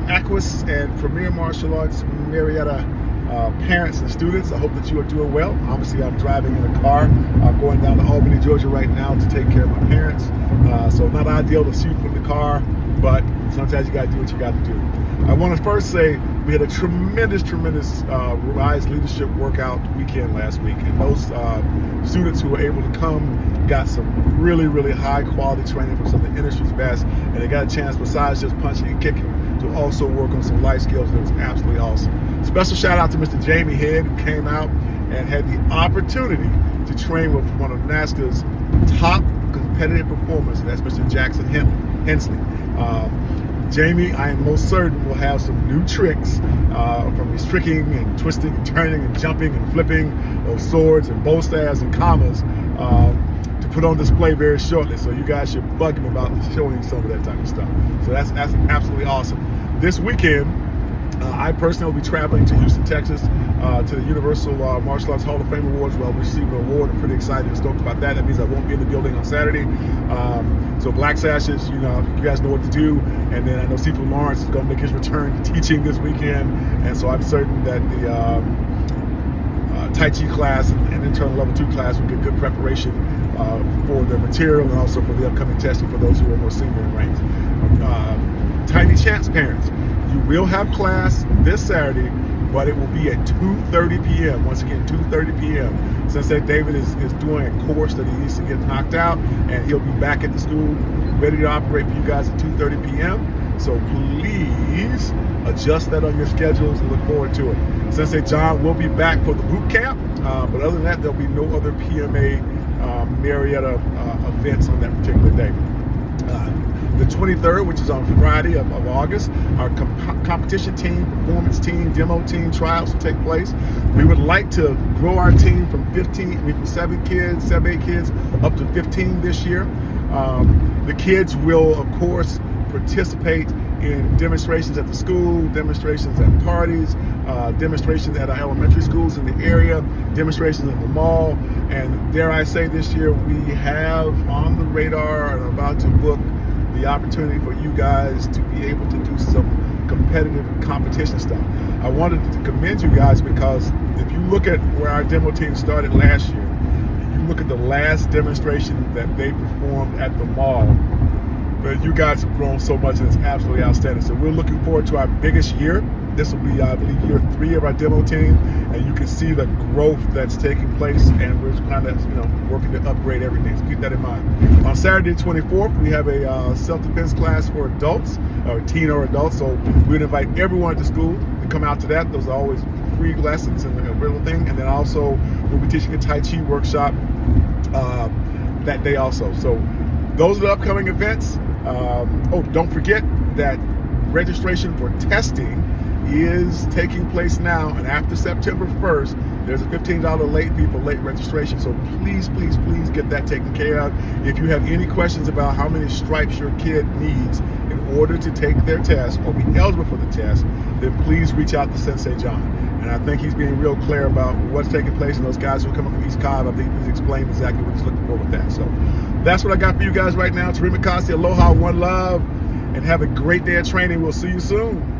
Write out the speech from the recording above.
AQUIS and PMA Martial Arts Marietta parents and students. I hope that you are doing well. Obviously, I'm driving in a car going down to Albany, Georgia right now to take care of my parents. So not ideal to shoot from the car, but sometimes you got to do what you got to do. I want to first say we had a tremendous Rise Leadership workout weekend last week, and those students who were able to come got some really high quality training from some of the industry's best, and they got a chance, besides just punching and kicking, to also work on some life skills. That was absolutely awesome. Special shout out to Mr. Jamie Head, who came out and had the opportunity to train with one of NASCA's top competitive performers, and that's Mr. Jackson Hensley. Jamie, I am most certain, will have some new tricks from his tricking and twisting and turning and jumping and flipping of swords and bow staves and commas to put on display very shortly. So you guys should bug him about showing you some of that type of stuff. So that's absolutely awesome. This weekend, I personally will be traveling to Houston, Texas, to the Universal Martial Arts Hall of Fame Awards, where I'll receive an award. I'm pretty excited and stoked about that. That means I won't be in the building on Saturday. So Black Sashes, you guys know what to do. And then I know Seafood Lawrence is going to make his return to teaching this weekend. And so I'm certain that the Tai Chi class and internal level 2 class will get good preparation for their material and also for the upcoming testing for those who are more senior in ranks. Tiny Chance parents, you will have class this Saturday, but it will be at 2:30 p.m. Once again, 2:30 p.m. Sensei David is doing a course that he needs to get knocked out, and he'll be back at the school ready to operate for you guys at 2:30 p.m. So please adjust that on your schedules and look forward to it. Sensei John will be back for the boot camp, but other than that, there'll be no other PMA Marietta events on that particular day. The 23rd, which is on Friday of August, our competition team, performance team, demo team tryouts will take place. We would like to grow our team from 7 kids, 8 kids, up to 15 this year. The kids will, of course, participate in demonstrations at the school, demonstrations at parties, demonstrations at our elementary schools in the area, demonstrations at the mall, and dare I say this year we have on the radar and are about to book the opportunity for you guys to be able to do some competitive competition stuff. I wanted to commend you guys because if you look at where our demo team started last year, and you look at the last demonstration that they performed at the mall, but you guys have grown so much and it's absolutely outstanding. So we're looking forward to our biggest year. This will be, I believe, year 3 of our demo team, and you can see the growth that's taking place, and we're kind of, working to upgrade everything. So keep that in mind. On Saturday, 24th, we have a self-defense class for adults, or teen or adults. So we'd invite everyone at the school to come out to that. Those are always free lessons and a real thing. And then also, we'll be teaching a Tai Chi workshop that day also. So those are the upcoming events. Don't forget that registration for testing is taking place now, and after September 1st, there's a $15 late fee for late registration. So please get that taken care of. If you have any questions about how many stripes your kid needs in order to take their test or be eligible for the test, then please reach out to Sensei John. And I think he's being real clear about what's taking place, and those guys who are coming from East Cobb, I think he's explained exactly what he's looking for with that. So that's what I got for you guys right now. Terima kasih, aloha, one love, and have a great day of training. We'll see you soon.